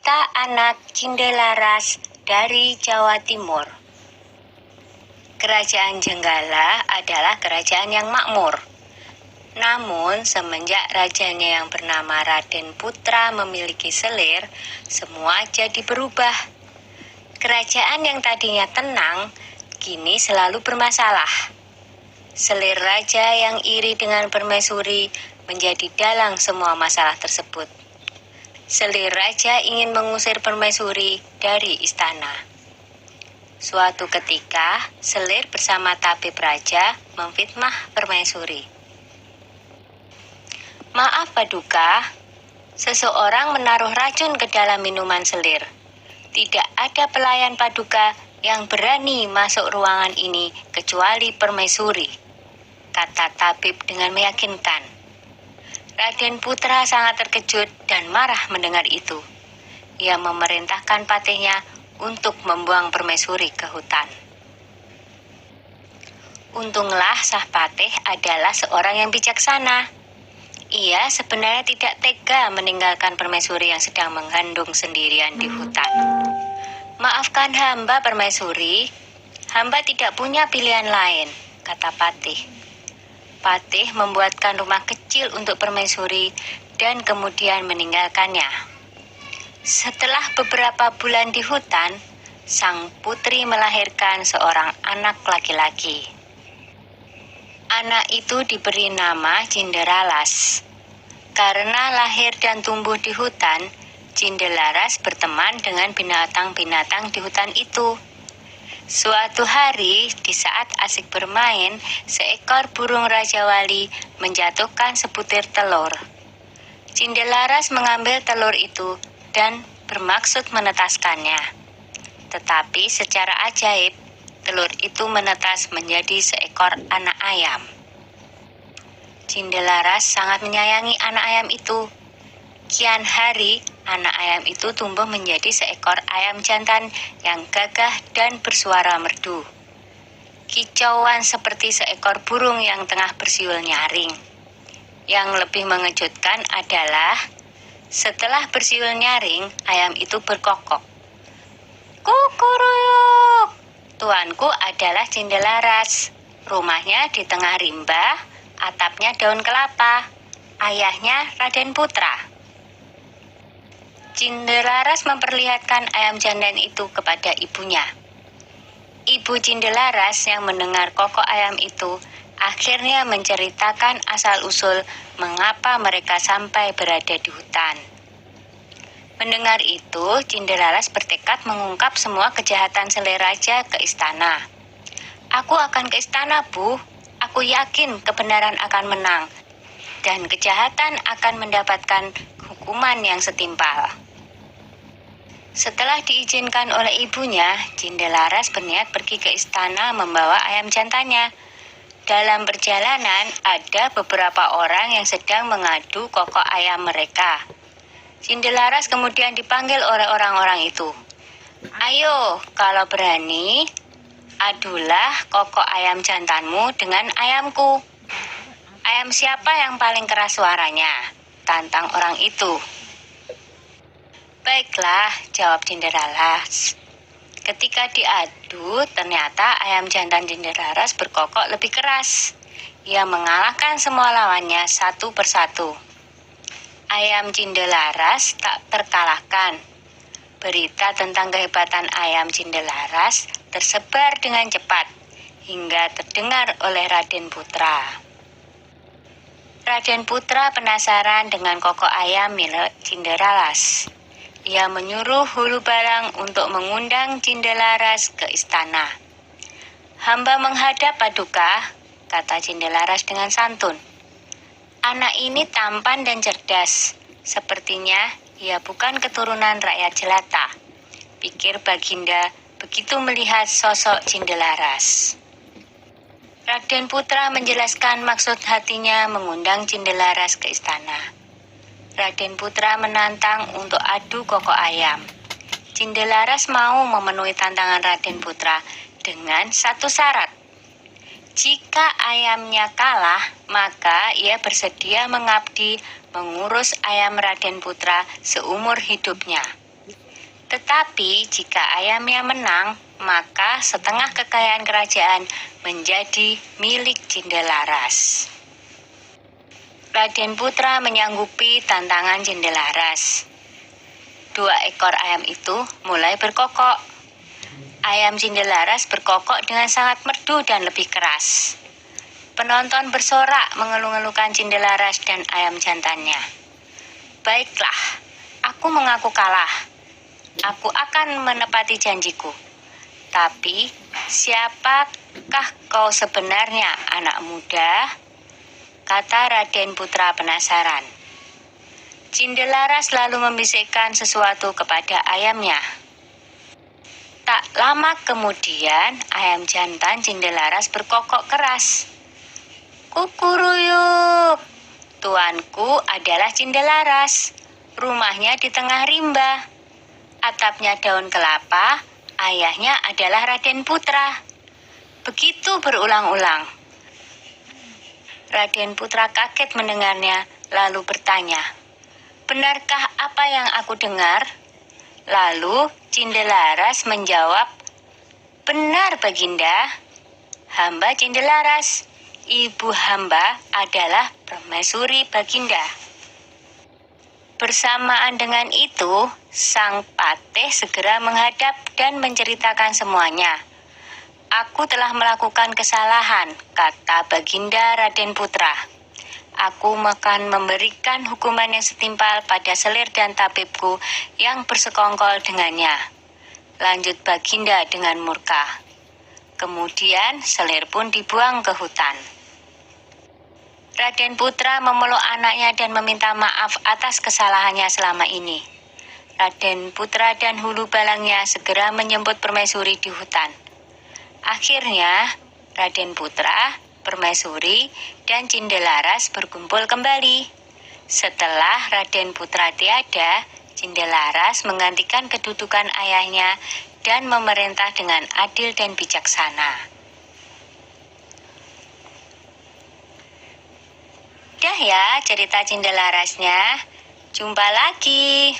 Cerita anak Cindelaras dari Jawa Timur. Kerajaan Jenggala adalah kerajaan yang makmur. Namun, semenjak rajanya yang bernama Raden Putra memiliki selir, semua jadi berubah. Kerajaan yang tadinya tenang, kini selalu bermasalah. Selir raja yang iri dengan permaisuri menjadi dalang semua masalah tersebut. Selir raja ingin mengusir permaisuri dari istana. Suatu ketika, selir bersama tabib raja memfitnah permaisuri. "Maaf Paduka, seseorang menaruh racun ke dalam minuman selir. Tidak ada pelayan Paduka yang berani masuk ruangan ini kecuali permaisuri," kata tabib dengan meyakinkan. Raden Putra sangat terkejut dan marah mendengar itu. Ia memerintahkan patihnya untuk membuang permaisuri ke hutan. Untunglah Sang Patih adalah seorang yang bijaksana. Ia sebenarnya tidak tega meninggalkan permaisuri yang sedang mengandung sendirian di hutan. "Maafkan hamba permaisuri, hamba tidak punya pilihan lain," kata patih. Patih membuatkan rumah kecil untuk permaisuri dan kemudian meninggalkannya. Setelah beberapa bulan di hutan, sang putri melahirkan seorang anak laki-laki. Anak itu diberi nama Cinderalas. Karena lahir dan tumbuh di hutan, Cinderalas berteman dengan binatang-binatang di hutan itu. Suatu hari, di saat asik bermain, seekor burung Raja Wali menjatuhkan sebutir telur. Cinderalas mengambil telur itu dan bermaksud menetaskannya. Tetapi secara ajaib, telur itu menetas menjadi seekor anak ayam. Cinderalas sangat menyayangi anak ayam itu. Kian hari, anak ayam itu tumbuh menjadi seekor ayam jantan yang gagah dan bersuara merdu. Kicauan seperti seekor burung yang tengah bersiul nyaring. Yang lebih mengejutkan adalah, setelah bersiul nyaring, ayam itu berkokok. "Kukuruyuk! Tuanku adalah Cinderalas. Rumahnya di tengah rimba, atapnya daun kelapa. Ayahnya Raden Putra." Cinderalas memperlihatkan ayam jantan itu kepada ibunya. Ibu Cinderalas yang mendengar kokok ayam itu akhirnya menceritakan asal-usul mengapa mereka sampai berada di hutan. Mendengar itu, Cinderalas bertekad mengungkap semua kejahatan selir raja ke istana. "Aku akan ke istana, Bu. Aku yakin kebenaran akan menang dan kejahatan akan mendapatkan hukuman yang setimpal." Setelah diizinkan oleh ibunya, Cinderalas berniat pergi ke istana membawa ayam jantannya. Dalam perjalanan, ada beberapa orang yang sedang mengadu kokok ayam mereka. Cinderalas kemudian dipanggil oleh orang-orang itu. "Ayo, kalau berani, adulah kokok ayam jantanmu dengan ayamku." "Ayam siapa yang paling keras suaranya?" tantang orang itu. "Baiklah," jawab Cinderalas. Ketika diadu, ternyata ayam jantan Cinderalas berkokok lebih keras. Ia mengalahkan semua lawannya satu persatu. Ayam Cinderalas tak terkalahkan. Berita tentang kehebatan ayam Cinderalas tersebar dengan cepat hingga terdengar oleh Raden Putra. Raden Putra penasaran dengan kokok ayam milik Cinderalas. Ia menyuruh Hulu Balang untuk mengundang Cinderalas ke istana. "Hamba menghadap Paduka," kata Cinderalas dengan santun. "Anak ini tampan dan cerdas. Sepertinya ia bukan keturunan rakyat jelata," pikir Baginda begitu melihat sosok Cinderalas. Raden Putra menjelaskan maksud hatinya mengundang Cinderalas ke istana. Raden Putra menantang untuk adu kokok ayam. Cinderalas mau memenuhi tantangan Raden Putra dengan satu syarat. Jika ayamnya kalah, maka ia bersedia mengabdi mengurus ayam Raden Putra seumur hidupnya. Tetapi jika ayamnya menang, maka setengah kekayaan kerajaan menjadi milik Cindelaras. Raden Putra menyanggupi tantangan Cindelaras. 2 ekor ayam itu mulai berkokok. Ayam Cindelaras berkokok dengan sangat merdu dan lebih keras. Penonton bersorak mengeluh-elukan Cindelaras dan ayam jantannya. Baiklah, aku mengaku kalah. Aku akan menepati janjiku. Tapi, siapakah kau sebenarnya, anak muda? Kata Raden Putra penasaran. Cindelaras lalu membisikkan sesuatu kepada ayamnya. Tak lama kemudian, ayam jantan Cindelaras berkokok keras. Kukuruyuk, tuanku adalah Cindelaras. Rumahnya di tengah rimba. Atapnya daun kelapa, ayahnya adalah Raden Putra. Begitu berulang-ulang. Raden Putra kaget mendengarnya, lalu bertanya, benarkah apa yang aku dengar? Lalu Cindelaras menjawab, benar Baginda. Hamba Cindelaras, ibu hamba adalah permaisuri Baginda. Bersamaan dengan itu, sang patih segera menghadap dan menceritakan semuanya. Aku telah melakukan kesalahan, kata Baginda Raden Putra. Aku akan memberikan hukuman yang setimpal pada selir dan tabibku yang bersekongkol dengannya. Lanjut Baginda dengan murka. Kemudian selir pun dibuang ke hutan. Raden Putra memeluk anaknya dan meminta maaf atas kesalahannya selama ini. Raden Putra dan hulu balangnya segera menjemput permaisuri di hutan. Akhirnya, Raden Putra, permaisuri, dan Cindelaras berkumpul kembali. Setelah Raden Putra tiada, Cindelaras menggantikan kedudukan ayahnya dan memerintah dengan adil dan bijaksana. Dah ya cerita Cindelarasnya. Jumpa lagi.